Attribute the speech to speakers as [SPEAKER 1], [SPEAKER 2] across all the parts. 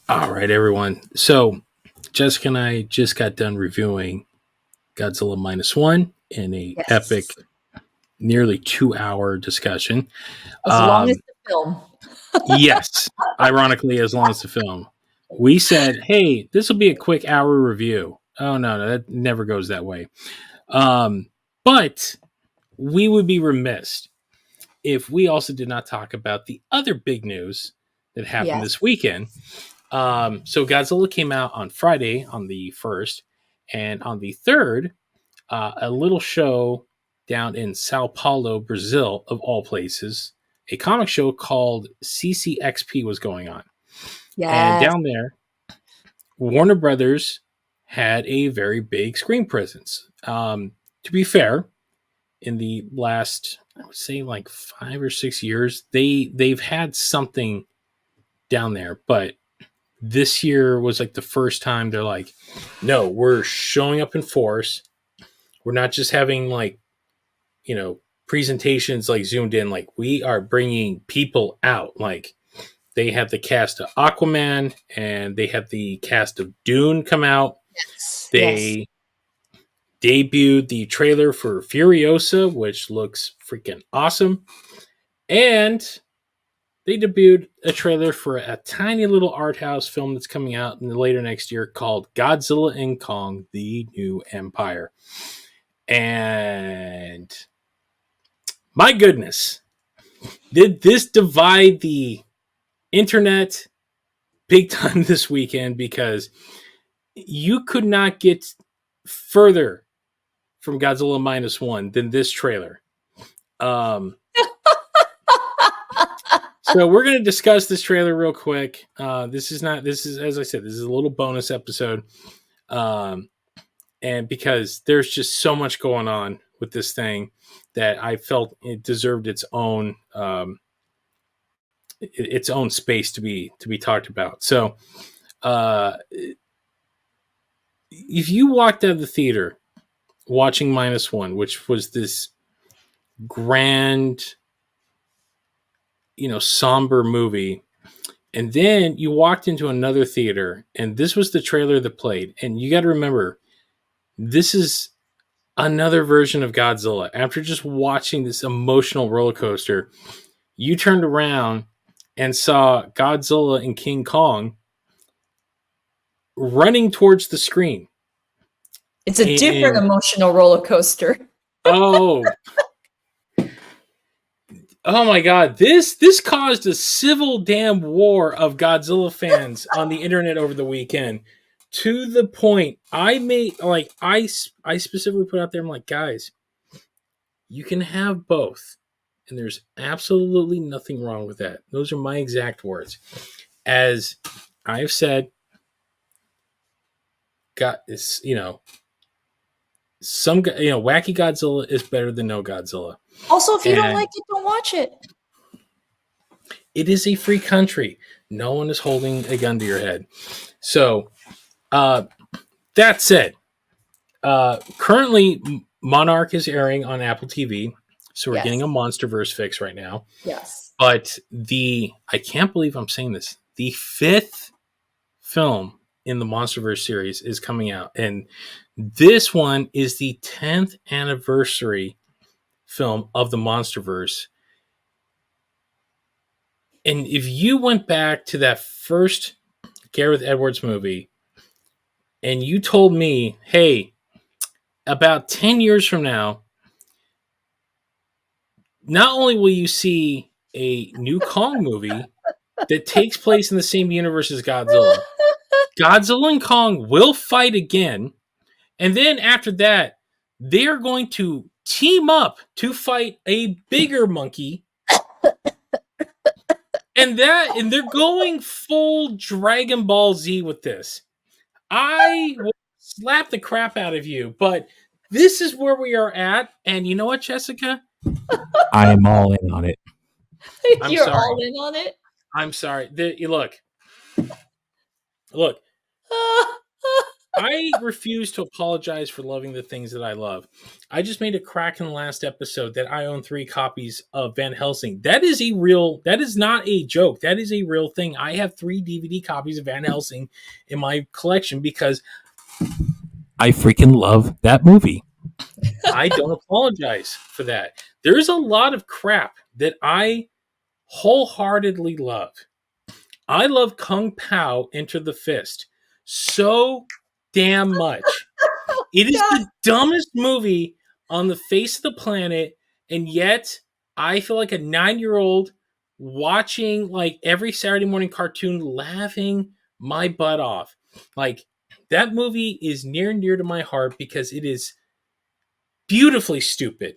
[SPEAKER 1] All right, everyone. So, Jessica and I just got done reviewing Godzilla Minus One in a epic,
[SPEAKER 2] Yes.
[SPEAKER 1] nearly 2 hour discussion.
[SPEAKER 2] As long as
[SPEAKER 1] Um,
[SPEAKER 2] the film.
[SPEAKER 1] yes, ironically, as long as the film. We said, hey, this will be a quick hour review. Oh, no, that never goes that way. Um, but we would be remiss if we also did not talk about the other big news that happened
[SPEAKER 2] Yes.
[SPEAKER 1] this weekend. So Godzilla came out on Friday on the 1st, and on the 3rd, a little show down in Sao Paulo, Brazil, of all places, a comic show called CCXP was going on. And
[SPEAKER 2] Yes.
[SPEAKER 1] down there, Warner Brothers had a very big screen presence. To be fair, in the last, I would say, like 5 or 6 years, they've had something down there, but this year was like the first time they're like, no, we're showing up in force. We're not just having like, presentations like zoomed in. Like, we are bringing people out. Like, they have the cast of Aquaman and they have the cast of Dune come out.
[SPEAKER 2] Yes. Yes.
[SPEAKER 1] They debuted the trailer for Furiosa, which looks freaking awesome. And they debuted a trailer for a tiny little art house film that's coming out in the later next year called Godzilla and Kong: The New Empire. And my goodness, did this divide the internet big time this weekend, because you could not get further from Godzilla Minus One than this trailer. So we're going to discuss this trailer real quick. This is, as I said, this is a little bonus episode. And because there's just so much going on with this thing that I felt it deserved its own space to be talked about. So, if you walked out of the theater watching Minus One, which was this grand, somber movie, and then you walked into another theater and this was the trailer that played, and you got to remember, this is another version of Godzilla. After just watching this emotional roller coaster, you turned around and saw Godzilla and King Kong running towards the screen.
[SPEAKER 2] It's a different emotional roller coaster.
[SPEAKER 1] Oh, oh my God! This caused a civil damn war of Godzilla fans on the internet over the weekend. To the point, I specifically put out there, I'm like, guys, you can have both, and there's absolutely nothing wrong with that. Those are my exact words. As I've said, got this, wacky Godzilla is better than no Godzilla.
[SPEAKER 2] Also, if you don't like it, don't watch it.
[SPEAKER 1] It is a free country. No one is holding a gun to your head. So, that said, currently Monarch is airing on Apple TV, so we're getting a Monsterverse fix right now.
[SPEAKER 2] Yes.
[SPEAKER 1] But I can't believe I'm saying this, the 5th film in the Monsterverse series is coming out, and this one is the 10th anniversary film of the Monsterverse. And if you went back to that first Gareth Edwards movie and you told me, hey, about 10 years from now, not only will you see a new Kong movie that takes place in the same universe as Godzilla, Godzilla and Kong will fight again. And then after that, they are going to team up to fight a bigger monkey. And they're going full Dragon Ball Z with this. I will slap the crap out of you, but this is where we are at. And you know what, Jessica?
[SPEAKER 3] I am all in on it.
[SPEAKER 2] You're all in on it?
[SPEAKER 1] I'm sorry. Look. I refuse to apologize for loving the things that I love. I just made a crack in the last episode that I own 3 copies of Van Helsing. That is not a joke. That is a real thing. I have 3 DVD copies of Van Helsing in my collection because
[SPEAKER 3] I freaking love that movie.
[SPEAKER 1] I don't apologize for that. There's a lot of crap that I wholeheartedly love. I love Kung Pao Enter the Fist so damn much. It is
[SPEAKER 2] God.
[SPEAKER 1] the dumbest movie on the face of the planet, and yet I feel like a 9-year-old watching like every Saturday morning cartoon, laughing my butt off. Like that movie is near and dear to my heart because it is beautifully stupid,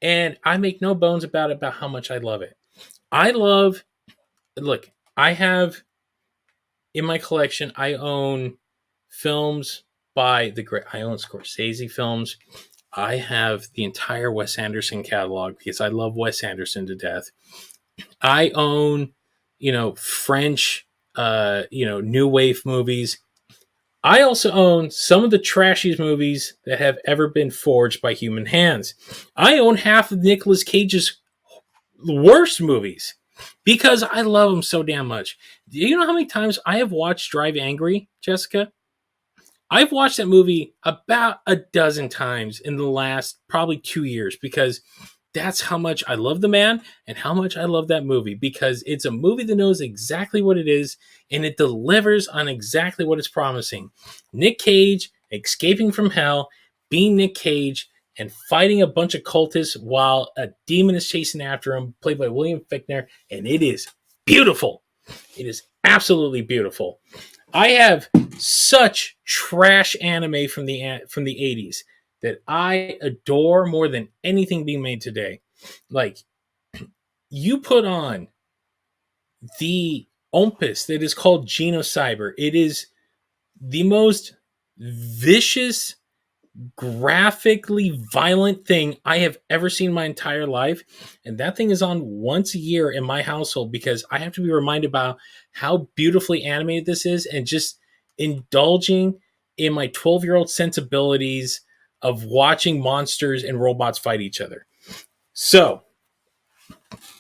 [SPEAKER 1] and I make no bones about how much I love it. I love. Look, I have in my collection. I own films by the great. I own Scorsese films. I have the entire Wes Anderson catalog because I love Wes Anderson to death. I own, French, new wave movies. I also own some of the trashiest movies that have ever been forged by human hands. I own half of Nicolas Cage's worst movies because I love them so damn much. Do you know how many times I have watched Drive Angry, Jessica? I've watched that movie about a dozen times in the last probably 2 years because that's how much I love the man and how much I love that movie because it's a movie that knows exactly what it is and it delivers on exactly what it's promising. Nick Cage escaping from hell, being Nick Cage, and fighting a bunch of cultists while a demon is chasing after him, played by William Fichtner, and it is beautiful. It is absolutely beautiful. I have such trash anime from the 80s that I adore more than anything being made today. Like you put on the Ompus that is called Genocyber. It is the most vicious, graphically violent thing I have ever seen in my entire life. And that thing is on once a year in my household because I have to be reminded about how beautifully animated this is and just indulging in my 12-year-old sensibilities of watching monsters and robots fight each other. So,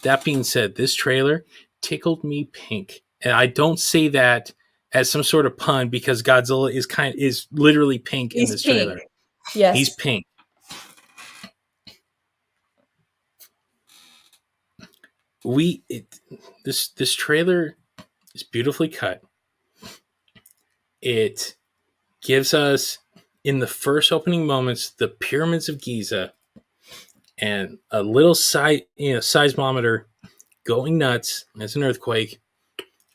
[SPEAKER 1] that being said, this trailer tickled me pink. And I don't say that as some sort of pun because Godzilla is literally pink in this
[SPEAKER 2] pink.
[SPEAKER 1] trailer.
[SPEAKER 2] Yes.
[SPEAKER 1] He's pink. This trailer is beautifully cut. It gives us in the first opening moments the pyramids of Giza and a little seismometer going nuts as an earthquake.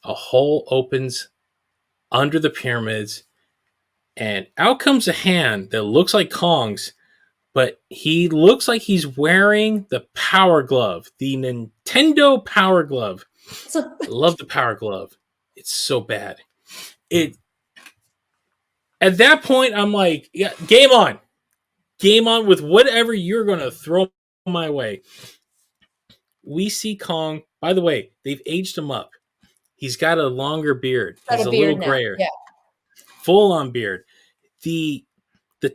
[SPEAKER 1] A hole opens under the pyramids, and out comes a hand that looks like Kong's, but he looks like he's wearing the Power Glove, the Nintendo Power Glove. I love the Power Glove. It's so bad. At that point, I'm like, yeah, game on. Game on with whatever you're going to throw my way. We see Kong. By the way, they've aged him up. He's got a longer beard. He's a little grayer.
[SPEAKER 2] Yeah.
[SPEAKER 1] Full on beard. The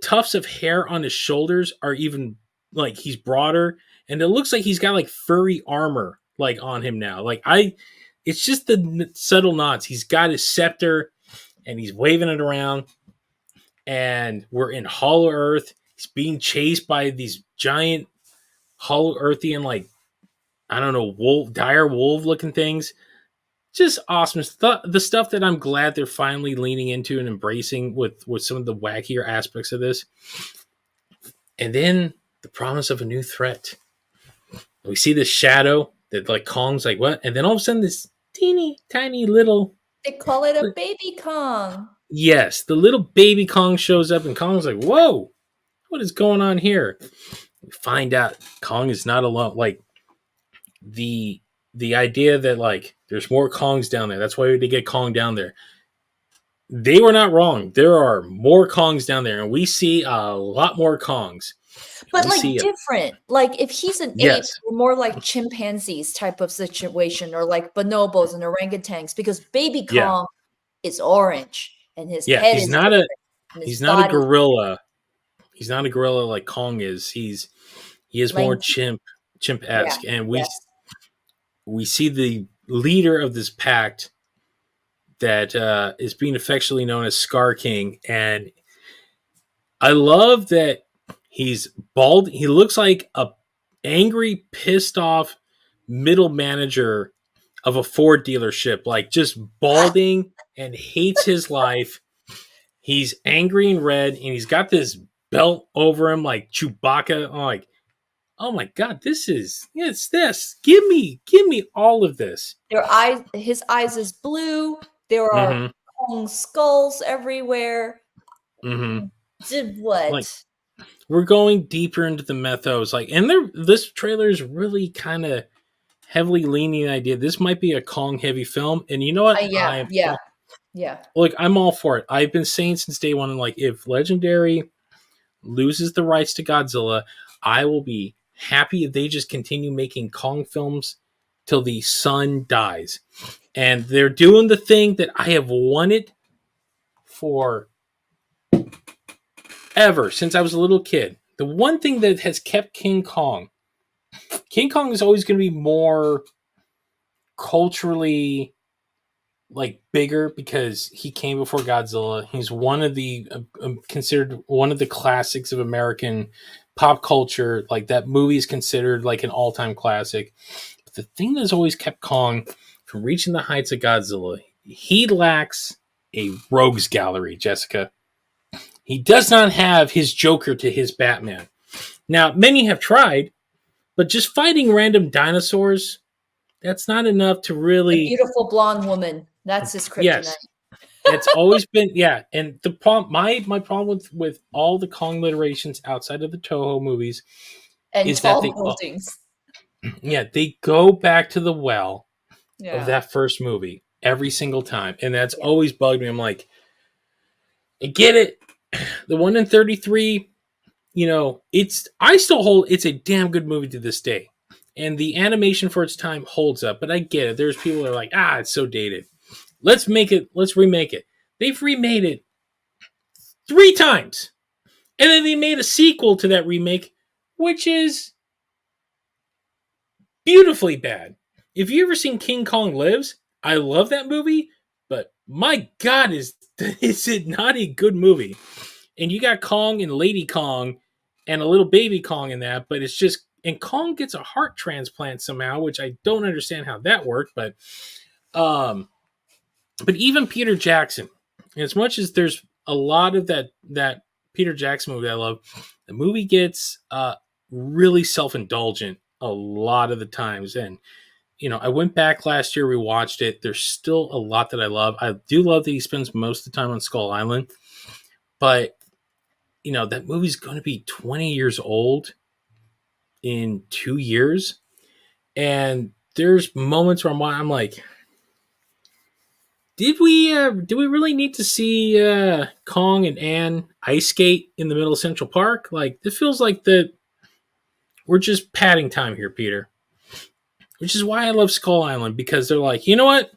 [SPEAKER 1] tufts of hair on his shoulders are even like he's broader, and it looks like he's got like furry armor like on him now. It's just the subtle nods. He's got his scepter, and he's waving it around. And we're in Hollow Earth. He's being chased by these giant Hollow Earthian, like I don't know, dire wolf looking things. Just awesome the stuff that I'm glad they're finally leaning into and embracing with some of the wackier aspects of this. And then the promise of a new threat. We see this shadow that like Kong's like, what? And then all of a sudden this teeny tiny little,
[SPEAKER 2] they call it a baby Kong.
[SPEAKER 1] Yes, the little baby Kong shows up and Kong's like, whoa, what is going on here? We find out Kong is not alone. Like the idea that like there's more Kongs down there. That's why they get Kong down there. They were not wrong. There are more Kongs down there, and we see a lot more Kongs.
[SPEAKER 2] But like different. Like if he's an ape, more like chimpanzees type of situation, or like bonobos and orangutans, because baby Kong is orange. and his
[SPEAKER 1] Yeah,
[SPEAKER 2] head is different, and his
[SPEAKER 1] he's not a
[SPEAKER 2] body
[SPEAKER 1] gorilla. He's not a gorilla like Kong is. He is more
[SPEAKER 2] lanky.
[SPEAKER 1] chimp
[SPEAKER 2] Yeah.
[SPEAKER 1] esque, and
[SPEAKER 2] Yes.
[SPEAKER 1] we see the leader of this pact that is being affectionately known as Scar King, and I love that he's bald. He looks like a angry, pissed off middle manager of a Ford dealership, like just balding and hates his life. He's angry and red, and he's got this belt over him like Chewbacca. I'm like, oh my god, it's this. Give me all of this.
[SPEAKER 2] His eyes is blue. There are
[SPEAKER 1] Mm-hmm.
[SPEAKER 2] Kong skulls everywhere.
[SPEAKER 1] Mm-hmm.
[SPEAKER 2] Did
[SPEAKER 1] Like
[SPEAKER 2] what?
[SPEAKER 1] we're going deeper into the mythos, like, and this trailer is really kind of heavily leaning the idea this might be a Kong heavy film, and you know what?
[SPEAKER 2] Yeah, yeah, yeah.
[SPEAKER 1] Like I'm all for it. I've been saying since day one, like if Legendary loses the rights to Godzilla, I will be happy if they just continue making Kong films till the sun dies. And they're doing the thing that I have wanted for ever since I was a little kid. The one thing that has kept King Kong is always going to be more culturally like bigger because he came before Godzilla. He's one of the considered one of the classics of American pop culture. Like that movie is considered like an all-time classic. But the thing that's always kept Kong from reaching the heights of Godzilla, he lacks a rogues gallery, Jessica. He does not have his Joker to his Batman. Now, many have tried, but just fighting random dinosaurs, that's not enough to
[SPEAKER 2] The
[SPEAKER 1] really.
[SPEAKER 2] beautiful blonde woman. That's his kryptonite.
[SPEAKER 1] Yes, it's always been, yeah. And the problem, my problem with all the Kong iterations outside of the Toho movies
[SPEAKER 2] And
[SPEAKER 1] is that
[SPEAKER 2] tall buildings.
[SPEAKER 1] they go back to the well of
[SPEAKER 2] Yeah.
[SPEAKER 1] that first movie every single time, and that's
[SPEAKER 2] Yeah.
[SPEAKER 1] always bugged me. I'm like, I get it. The one in 33, I still hold it's a damn good movie to this day, and the animation for its time holds up. But I get it. There's people that are like, it's so dated. Let's remake it. They've remade it 3 times. And then they made a sequel to that remake, which is beautifully bad. If you ever seen King Kong Lives, I love that movie, but my God, is it not a good movie? And you got Kong and Lady Kong and a little baby Kong in that, but it's just, and Kong gets a heart transplant somehow, which I don't understand how that worked, um, but even Peter Jackson, as much as there's a lot of that Peter Jackson movie I love, the movie gets really self-indulgent a lot of the times. And I went back last year, rewatched it. There's still a lot that I love. I do love that he spends most of the time on Skull Island, but that movie's going to be 20 years old in 2 years, and there's moments where I'm like, did we really need to see Kong and Ann ice skate in the middle of Central Park? Like, this feels like that we're just padding time here, Peter. Which is why I love Skull Island, because they're like, you know what?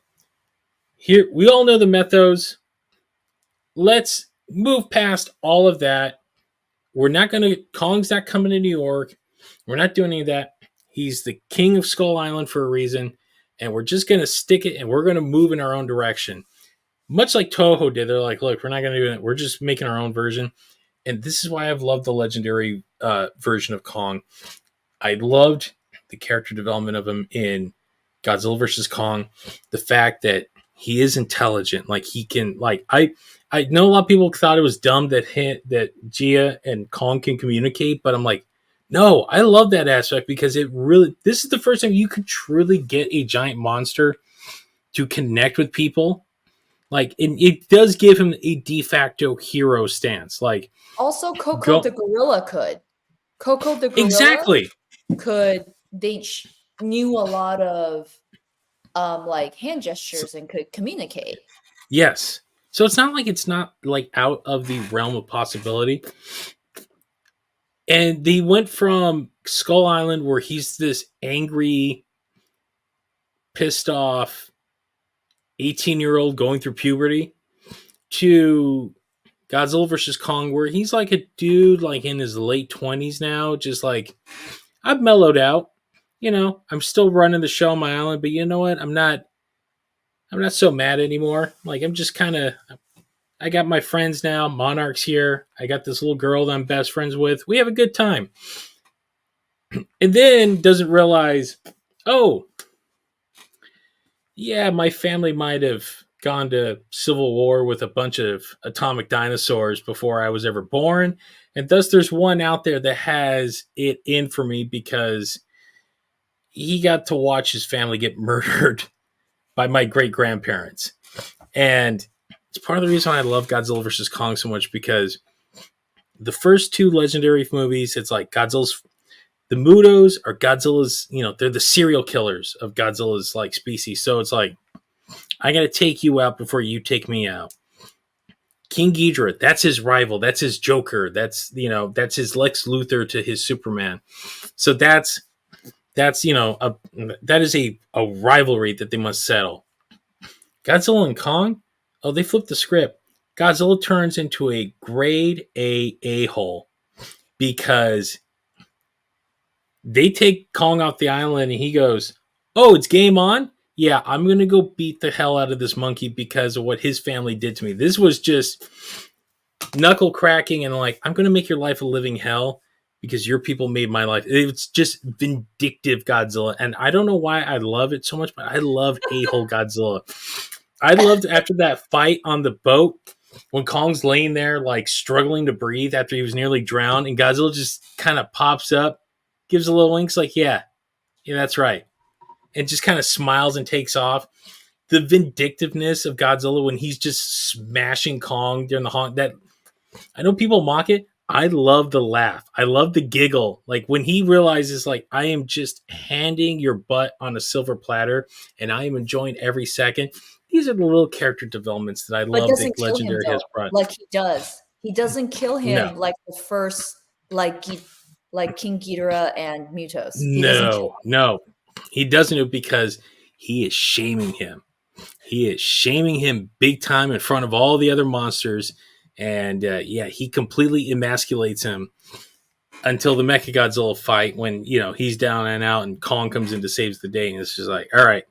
[SPEAKER 1] Here we all know the mythos. Let's move past all of that. We're not gonna Kong's not coming to New York. We're not doing any of that. He's the king of Skull Island for a reason, and we're just gonna stick it and we're gonna move in our own direction. Much like Toho did, they're like, look, we're not going to do it. We're just making our own version. And this is why I've loved the legendary version of Kong. I loved the character development of him in Godzilla versus Kong. The fact that he is intelligent, like he can, like I know a lot of people thought it was dumb that Gia and Kong can communicate, but I'm like, no, I love that aspect because this is the first time you could truly get a giant monster to connect with people. Like, it does give him a de facto hero stance. Like,
[SPEAKER 2] Also, Coco the gorilla could. Coco the gorilla
[SPEAKER 1] exactly
[SPEAKER 2] knew a lot of like hand gestures and could communicate.
[SPEAKER 1] Yes. So it's not like out of the realm of possibility. And they went from Skull Island, where he's this angry, pissed off 18-year-old going through puberty, to Godzilla versus Kong, where he's like a dude like in his late 20s now, just like I've mellowed out. I'm still running the show on my island, but you know what? I'm not so mad anymore. Like I'm just kind of I got my friends now. Monarch's here. I got this little girl that I'm best friends with. We have a good time. And then doesn't realize, oh, yeah, my family might have gone to civil war with a bunch of atomic dinosaurs before I was ever born. And thus there's one out there that has it in for me because he got to watch his family get murdered by my great grandparents. And it's part of the reason I love Godzilla vs. Kong so much because the first two legendary movies, it's like the Mutos are Godzilla's, they're the serial killers of Godzilla's like species. So it's like, I got to take you out before you take me out. King Ghidorah, that's his rival. That's his Joker. That's his Lex Luthor to his Superman. So that is a rivalry that they must settle. Godzilla and Kong, they flipped the script. Godzilla turns into a grade A-hole because they take Kong off the island and he goes, oh, it's game on? Yeah, I'm going to go beat the hell out of this monkey because of what his family did to me. This was just knuckle cracking and like, I'm going to make your life a living hell because your people made my life. It's just vindictive Godzilla. And I don't know why I love it so much, but I love a-hole Godzilla. I loved after that fight on the boat when Kong's laying there like struggling to breathe after he was nearly drowned and Godzilla just kind of pops up, gives a little winks like, yeah, that's right. And just kind of smiles and takes off. The vindictiveness of Godzilla when he's just smashing Kong during the honk. That I know people mock it. I love the laugh. I love the giggle. Like when he realizes, like, I am just handing your butt on a silver platter, and I am enjoying every second. These are the little character developments that I love that Legendary has brought.
[SPEAKER 2] Like he does. He doesn't kill him
[SPEAKER 1] No.
[SPEAKER 2] like the first, like King Ghidorah and Mutos.
[SPEAKER 1] No. He doesn't do it because he is shaming him. He is shaming him big time in front of all the other monsters. And he completely emasculates him until the Mechagodzilla fight when, he's down and out and Kong comes in to save the day. And it's just like, all right,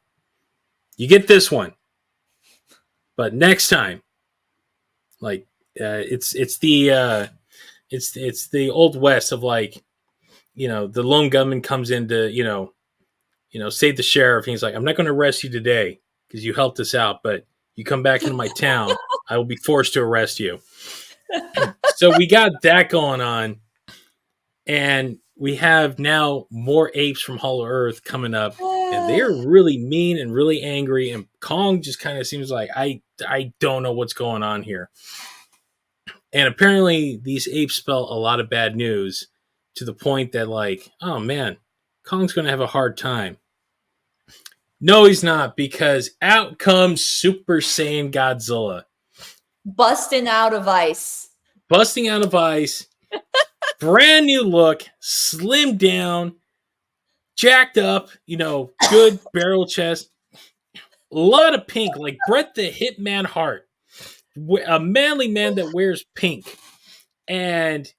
[SPEAKER 1] you get this one. But next time, like, it's the old West of like, the lone gunman comes in to, save the sheriff. And he's like, I'm not going to arrest you today because you helped us out, but you come back into my town, I will be forced to arrest you. So we got that going on. And we have now more apes from Hollow Earth coming up. And they're really mean and really angry. And Kong just kind of seems like, I don't know what's going on here. And apparently these apes spell a lot of bad news to the point that like, oh man, Kong's going to have a hard time. No, he's not, because out comes Super Saiyan Godzilla.
[SPEAKER 2] Busting out of ice.
[SPEAKER 1] Brand new look, slimmed down, jacked up, good barrel chest. A lot of pink, like Bret the Hitman Hart. A manly man that wears pink. And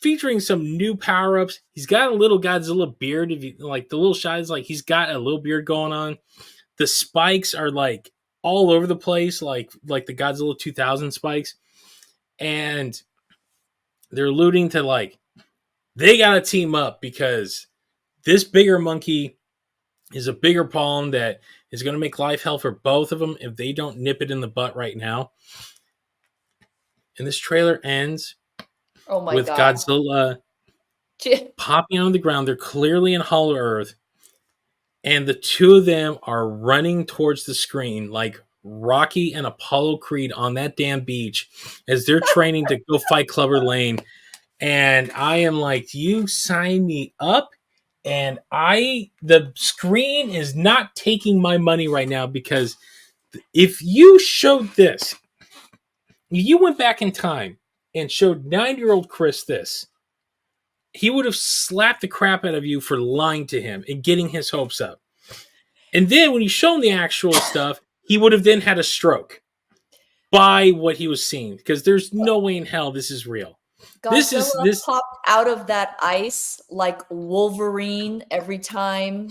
[SPEAKER 1] featuring some new power-ups. He's got a little Godzilla beard. If you like the little shots, like he's got a little beard going on. The spikes are like all over the place, like the Godzilla 2000 spikes. And they're alluding to like they gotta team up because this bigger monkey is a bigger problem that is going to make life hell for both of them if they don't nip it in the butt right now. And this trailer ends with God. Godzilla popping on the ground. They're clearly in Hollow Earth. And the two of them are running towards the screen like Rocky and Apollo Creed on that damn beach as they're training to go fight Clubber Lang. And I am like, you sign me up. And the screen is not taking my money right now because if you showed this, if you went back in time and showed 9-year-old Chris this, he would have slapped the crap out of you for lying to him and getting his hopes up. And then when you show him the actual stuff, he would have then had a stroke. buy what he was seeing because there's no way in hell this is real.
[SPEAKER 2] Godzilla popped out of that ice like Wolverine every time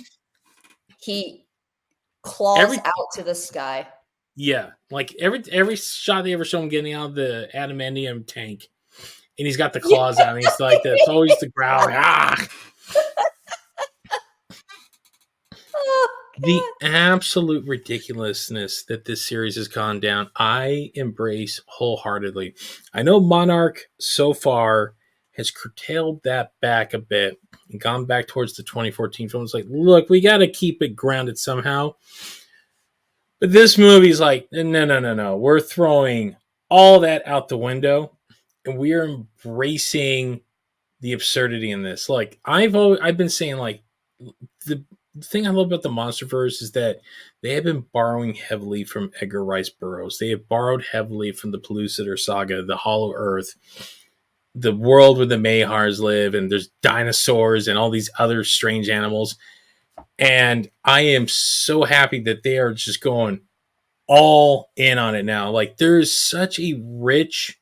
[SPEAKER 2] he claws out to the sky.
[SPEAKER 1] Yeah, like every shot they ever show him getting out of the adamantium tank, and he's got the claws out, and he's like this. It's always the growl. The absolute ridiculousness that this series has gone down, I embrace wholeheartedly. I know Monarch so far has curtailed that back a bit and gone back towards the 2014 film. It's like, look, we got to keep it grounded somehow. But this movie's like, no. We're throwing all that out the window, and we are embracing the absurdity in this. Like I've been saying, like the thing I love about the Monsterverse is that they have been borrowing heavily from Edgar Rice Burroughs. They have borrowed heavily from the Pellucidar Saga, the Hollow Earth, the world where the Mahars live, and there's dinosaurs and all these other strange animals. And I am so happy that they are just going all in on it now. Like there's such a rich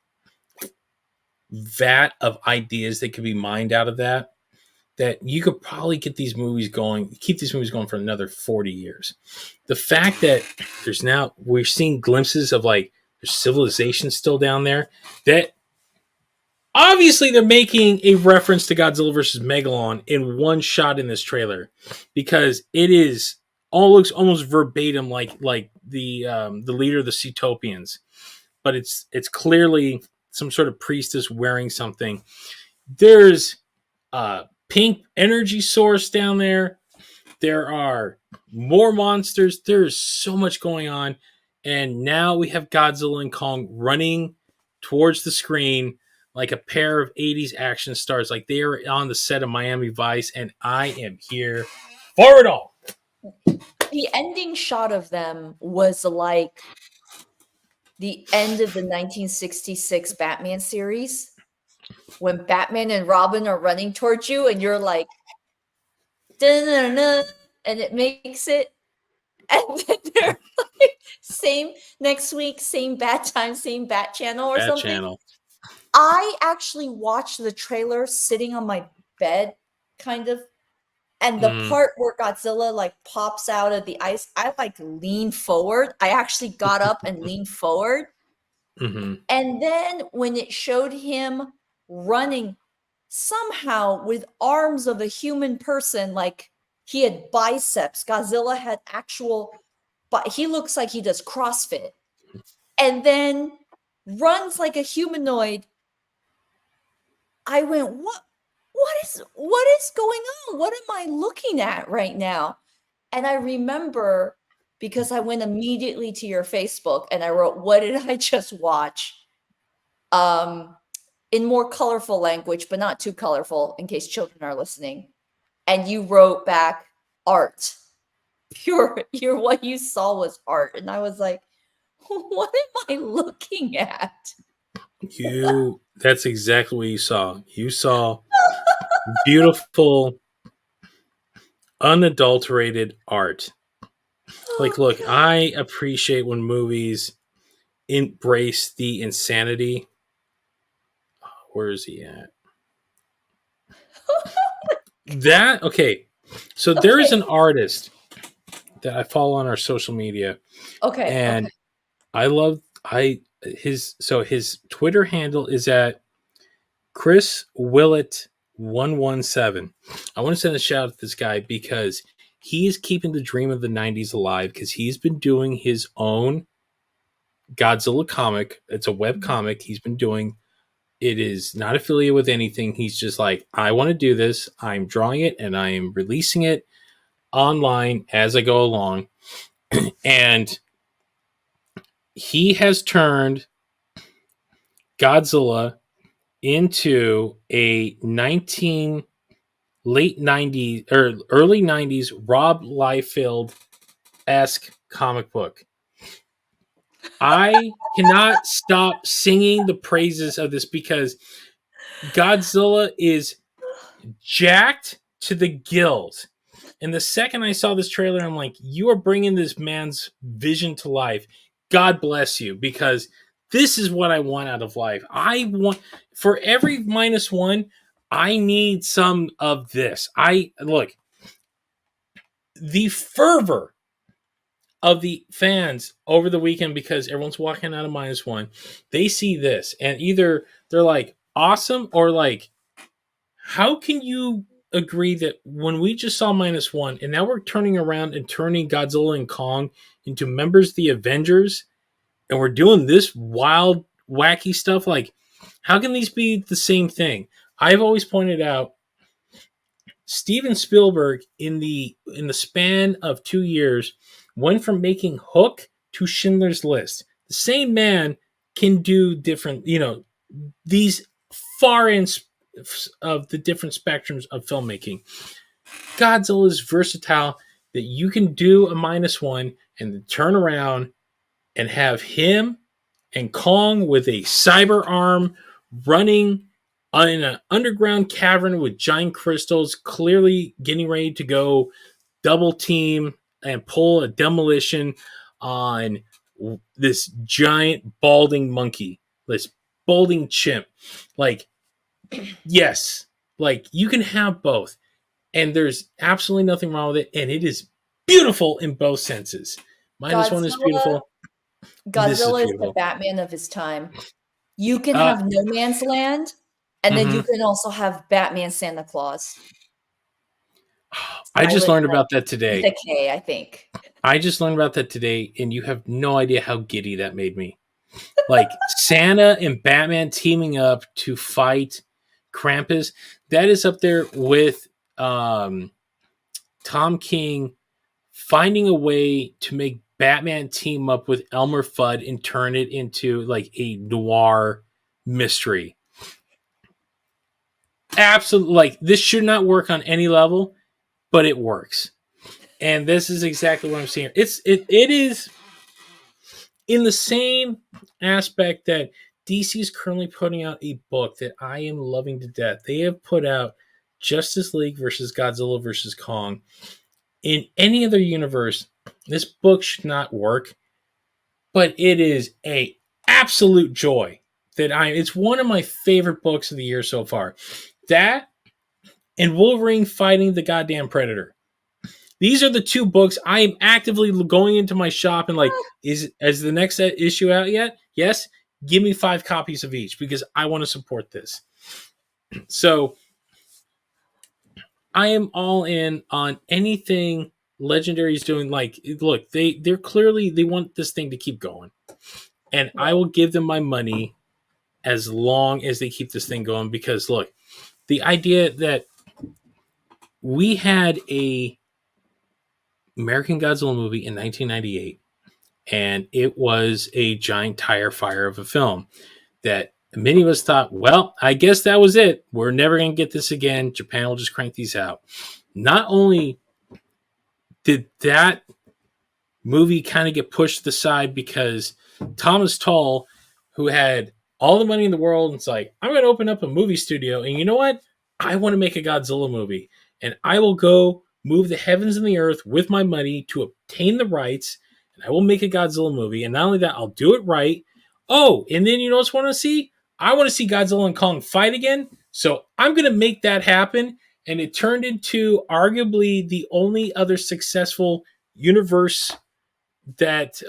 [SPEAKER 1] vat of ideas that could be mined out of that you could probably keep these movies going for another 40 years. The fact that we're seeing glimpses of like there's civilization still down there, that obviously they're making a reference to Godzilla versus Megalon in one shot in this trailer, because it is looks almost verbatim like the leader of the Cetopians, but it's clearly some sort of priestess wearing something. There's pink energy source down there. There are more monsters. There's so much going on. And now we have Godzilla and Kong running towards the screen like a pair of 80s action stars. Like they are on the set of Miami Vice, and I am here for it all.
[SPEAKER 2] The ending shot of them was like the end of the 1966 Batman series, when Batman and Robin are running towards you and you're like, da-na-na, and it makes it. And then they're like, same next week, same bat time, same bat channel or something. Channel. I actually watched the trailer sitting on my bed, kind of. And the part where Godzilla like pops out of the ice, I like leaned forward. I actually got up and leaned forward. Mm-hmm. And then when it showed him running somehow with arms of a human person, like he had biceps, Godzilla had actual, but he looks like he does CrossFit, and then runs like a humanoid. I went, what is going on? What am I looking at right now? And I remember, because I went immediately to your Facebook and I wrote, what did I just watch? In more colorful language, but not too colorful in case children are listening. And you wrote back, art. What you saw was art. And I was like, what am I looking at?
[SPEAKER 1] That's exactly what you saw. You saw beautiful, unadulterated art. Like, look, God. I appreciate when movies embrace the insanity. Where is he at? There is an artist that I follow on our social media.
[SPEAKER 2] Okay.
[SPEAKER 1] And I love his Twitter handle is at Chris Willett 117. I want to send a shout out to this guy because he is keeping the dream of the 90s alive, because he's been doing his own Godzilla comic. It's a web comic he's been doing. It is not affiliated with anything. He's just like, I want to do this. I'm drawing it and I am releasing it online as I go along. And he has turned Godzilla into a late 90s or early 90s Rob Liefeld-esque comic book. I cannot stop singing the praises of this, because Godzilla is jacked to the gills. And the second I saw this trailer, I'm like, you are bringing this man's vision to life. God bless you, because this is what I want out of life. I want, for every minus one, I need some of this. Look, the fervor of the fans over the weekend, because everyone's walking out of minus one, they see this and either they're like, awesome, or like, how can you agree that when we just saw minus one and now we're turning around and turning Godzilla and Kong into members of the Avengers and we're doing this wild, wacky stuff? Like, how can these be the same thing? I've always pointed out Steven Spielberg in the span of 2 years went from making Hook to Schindler's List. The same man can do different, these far ends of the different spectrums of filmmaking. Godzilla is versatile that you can do a minus one and then turn around and have him and Kong with a cyber arm running in an underground cavern with giant crystals, clearly getting ready to go double team and pull a demolition on this giant balding monkey, this balding chimp. Like, yes, like you can have both, and there's absolutely nothing wrong with it, and it is beautiful in both senses. Minus one is beautiful.
[SPEAKER 2] Godzilla is the Batman of his time. You can have No Man's Land, and then you can also have Batman Santa Claus.
[SPEAKER 1] I just learned about that today.
[SPEAKER 2] With a K, I think.
[SPEAKER 1] I just learned about that today, and you have no idea how giddy that made me. Like, Santa and Batman teaming up to fight Krampus, that is up there with Tom King finding a way to make Batman team up with Elmer Fudd and turn it into like a noir mystery. Absolutely, like, this should not work on any level, but it works. And this is exactly what I'm seeing. It is in the same aspect that DC is currently putting out a book that I am loving to death. They have put out Justice League versus Godzilla versus Kong. In any other universe, this book should not work, but it is a absolute joy that it's one of my favorite books of the year so far. That and Wolverine fighting the goddamn Predator. These are the two books I am actively going into my shop and like, is the next issue out yet? Yes. Give me 5 copies of each because I want to support this. So I am all in on anything Legendary is doing. Like, look, they're clearly, they want this thing to keep going. And I will give them my money as long as they keep this thing going, because look, the idea that we had a American Godzilla movie in 1998, and it was a giant tire fire of a film that many of us thought, well, I guess that was it. We're never going to get this again. Japan will just crank these out. Not only did that movie kind of get pushed to the side because Thomas Tull, who had all the money in the world, and it's like, I'm going to open up a movie studio, and you know what? I want to make a Godzilla movie, and I will go move the heavens and the earth with my money to obtain the rights, and I will make a Godzilla movie. And not only that, I'll do it right. Oh, and then you know what I want to see? I want to see Godzilla and Kong fight again. So I'm going to make that happen. And it turned into arguably the only other successful universe that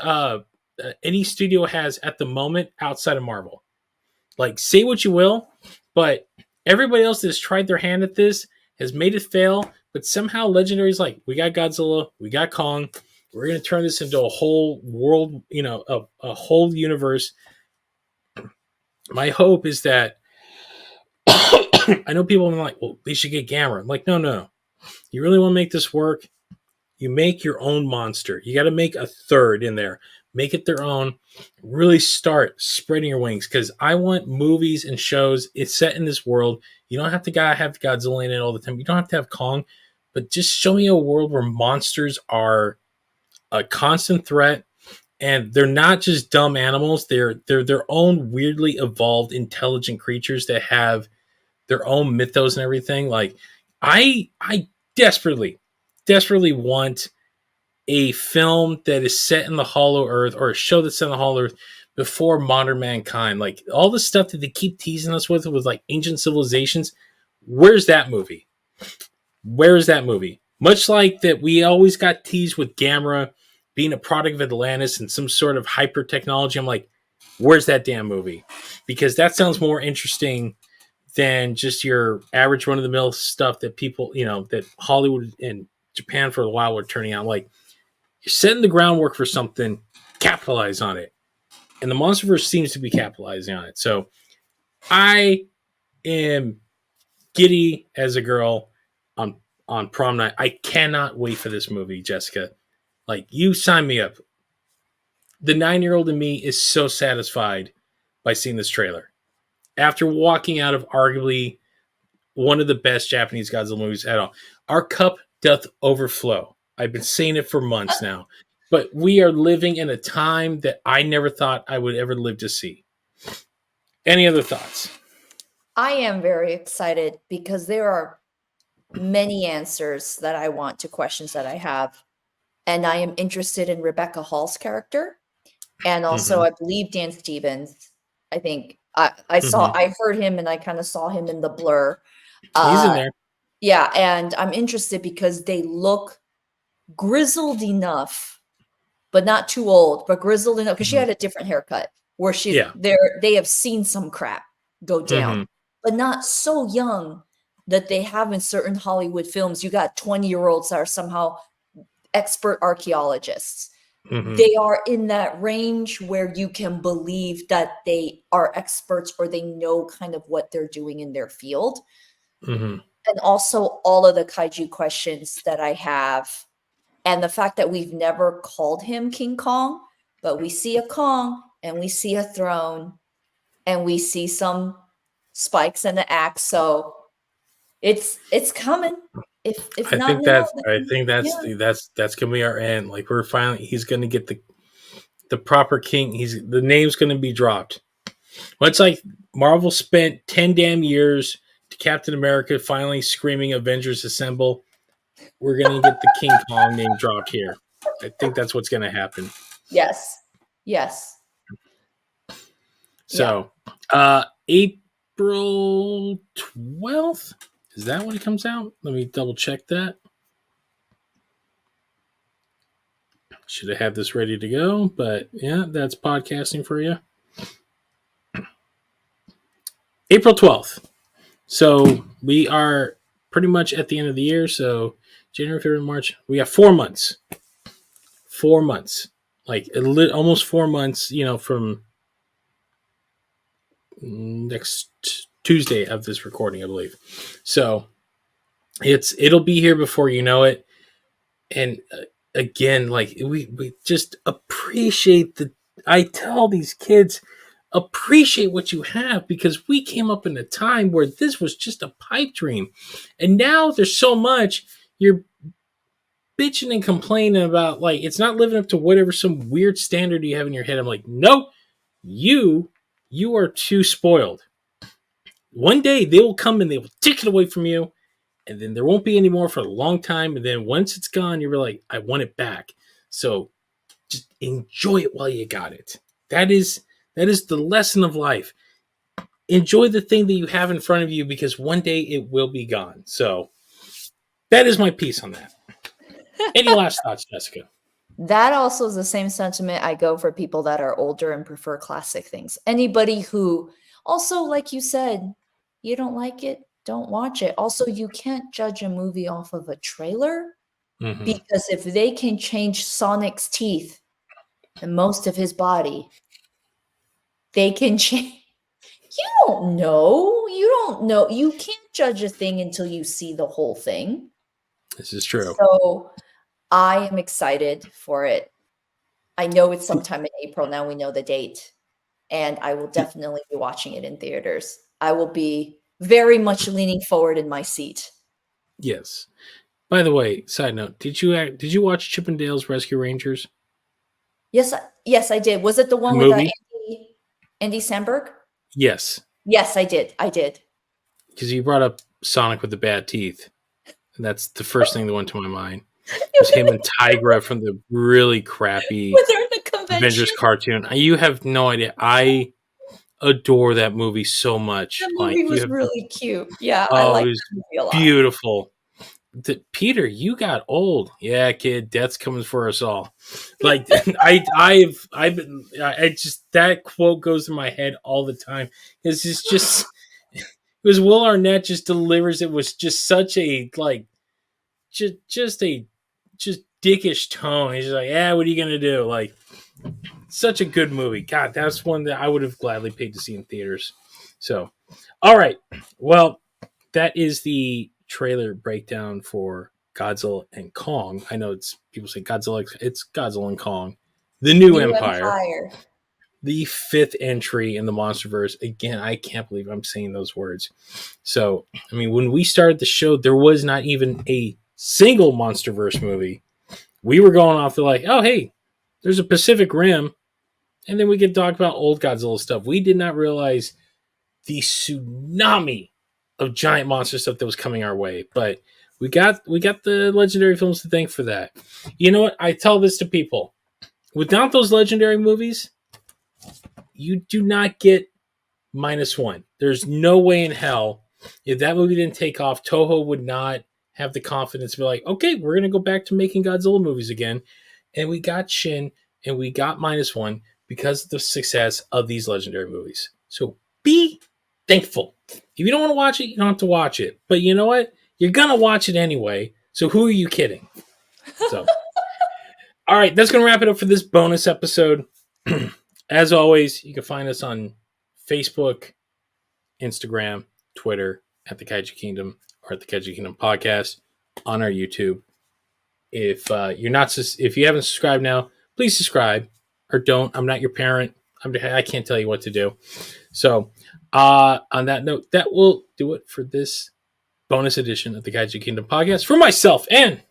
[SPEAKER 1] any studio has at the moment outside of Marvel. Like, say what you will, but everybody else that has tried their hand at this has made it fail. But somehow Legendary's like, we got Godzilla, we got Kong. We're going to turn this into a whole world, a whole universe. My hope is that I know people are like, well, they should get Gamera. I'm like, no. You really want to make this work? You make your own monster. You got to make a third in there. Make it their own. Really start spreading your wings, because I want movies and shows. It's set in this world. You don't have to have Godzilla in it all the time. You don't have to have Kong, but just show me a world where monsters are a constant threat, and they're not just dumb animals. They're their own weirdly evolved, intelligent creatures that have their own mythos and everything. Like, I desperately want a film that is set in the Hollow Earth, or a show that's set in the Hollow Earth, before modern mankind. Like all the stuff that they keep teasing us with like ancient civilizations. Where's that movie? Where is that movie? Much like that, we always got teased with Gamera being a product of Atlantis and some sort of hyper technology. I'm like, where's that damn movie? Because that sounds more interesting than just your average run of the mill stuff that people, that Hollywood and Japan for a while were turning out. Like, you're setting the groundwork for something, capitalize on it. And the Monsterverse seems to be capitalizing on it. So I am giddy as a girl on prom night. I cannot wait for this movie, Jessica. Like, you sign me up. The 9-year-old in me is so satisfied by seeing this trailer. After walking out of arguably one of the best Japanese Godzilla movies at all. Our cup doth overflow. I've been saying it for months now. But we are living in a time that I never thought I would ever live to see. Any other thoughts?
[SPEAKER 2] I am very excited because there are many answers that I want to questions that I have. And I am interested in Rebecca Hall's character. And also, I believe Dan Stevens. I think I heard him and I kind of saw him in the blur.
[SPEAKER 1] He's in there.
[SPEAKER 2] Yeah. And I'm interested because they look grizzled enough, but not too old, but grizzled enough because she had a different haircut where they have seen some crap go down, but not so young that they have in certain Hollywood films. You got 20-year-olds that are somehow expert archaeologists. They are in that range where you can believe that they are experts or they know kind of what they're doing in their field. And also all of the kaiju questions that I have. And the fact that we've never called him King Kong, but we see a Kong and we see a throne and we see some spikes and an axe. So it's coming. If
[SPEAKER 1] I
[SPEAKER 2] not
[SPEAKER 1] think
[SPEAKER 2] now,
[SPEAKER 1] that's gonna be our end. Like he's gonna get the proper king. The name's gonna be dropped. Much like Marvel spent 10 damn years to Captain America finally screaming Avengers Assemble. We're going to get the King Kong name dropped here. I think that's what's going to happen.
[SPEAKER 2] Yes.
[SPEAKER 1] So, April 12th? Is that when it comes out? Let me double check that. Should have had this ready to go, but yeah, that's podcasting for you. April 12th. So, we are pretty much at the end of the year, so January, February, March. We got 4 months. 4 months. Like almost 4 months, from next Tuesday of this recording, I believe. So it'll be here before you know it. And again, like we just appreciate I tell these kids, appreciate what you have, because we came up in a time where this was just a pipe dream. And now there's so much you're bitching and complaining about, like, it's not living up to whatever some weird standard you have in your head. I'm like, no, you are too spoiled. One day they will come and they will take it away from you, and then there won't be any more for a long time. And then once it's gone, you're like, I want it back. So just enjoy it while you got it. That is the lesson of life. Enjoy the thing that you have in front of you, because one day it will be gone. So that is my piece on that. Any last thoughts, Jessica?
[SPEAKER 2] That also is the same sentiment I go for people that are older and prefer classic things. Anybody who also, like you said, you don't like it, don't watch it. Also, you can't judge a movie off of a trailer, because if they can change Sonic's teeth and most of his body, they can change. You don't know. You can't judge a thing until you see the whole thing.
[SPEAKER 1] This is true.
[SPEAKER 2] So I am excited for it. I know it's sometime in April. Now we know the date. And I will definitely be watching it in theaters. I will be very much leaning forward in my seat.
[SPEAKER 1] Yes. By the way, side note, did you watch Chippendale's Rescue Rangers?
[SPEAKER 2] Yes, I did. Was it the one with Andy Samberg?
[SPEAKER 1] Yes.
[SPEAKER 2] Yes, I did.
[SPEAKER 1] Because you brought up Sonic with the bad teeth. And that's the first thing that went to my mind. It was him and Tigra from the really crappy...
[SPEAKER 2] When they're in the
[SPEAKER 1] Avengers cartoon. You have no idea. I adore that movie so much.
[SPEAKER 2] That movie was really cute. Yeah, I like that movie a lot.
[SPEAKER 1] Beautiful. Peter, you got old. Yeah, kid, death's coming for us all. Like I've been just that quote goes in my head all the time. It's just because Will Arnett just delivers it with just such a like just dickish tone. He's just like, yeah, what are you gonna do? Like, such a good movie. God, that's one that I would have gladly paid to see in theaters. So, all right. Well, that is the trailer breakdown for Godzilla and Kong. I know it's people say Godzilla. It's Godzilla and Kong, the New Empire. The 5th entry in the Monsterverse. Again, I can't believe I'm saying those words. So, I mean, when we started the show, there was not even a single Monsterverse movie. We were going off the like, oh, hey, there's a Pacific Rim. And then we could talk about old Godzilla stuff. We did not realize the tsunami of giant monster stuff that was coming our way. But we got the legendary films to thank for that. You know what? I tell this to people. Without those legendary movies, you do not get Minus One. There's no way in hell, if that movie didn't take off, Toho would not have the confidence to be like, okay, we're going to go back to making Godzilla movies again. And we got Shin and we got Minus One because of the success of these legendary movies. So be thankful. If you don't want to watch it, you don't have to watch it. But you know what? You're going to watch it anyway. So who are you kidding? So, all right, that's going to wrap it up for this bonus episode. As always, you can find us on Facebook, Instagram, Twitter, at the Kaiju Kingdom, or at the Kaiju Kingdom Podcast, on our YouTube. If you haven't subscribed now, please subscribe, or don't. I'm not your parent. I can't tell you what to do. So, on that note, that will do it for this bonus edition of the Kaiju Kingdom Podcast. For myself and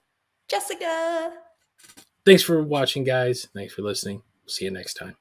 [SPEAKER 2] Jessica.
[SPEAKER 1] Thanks for watching, guys. Thanks for listening. See you next time.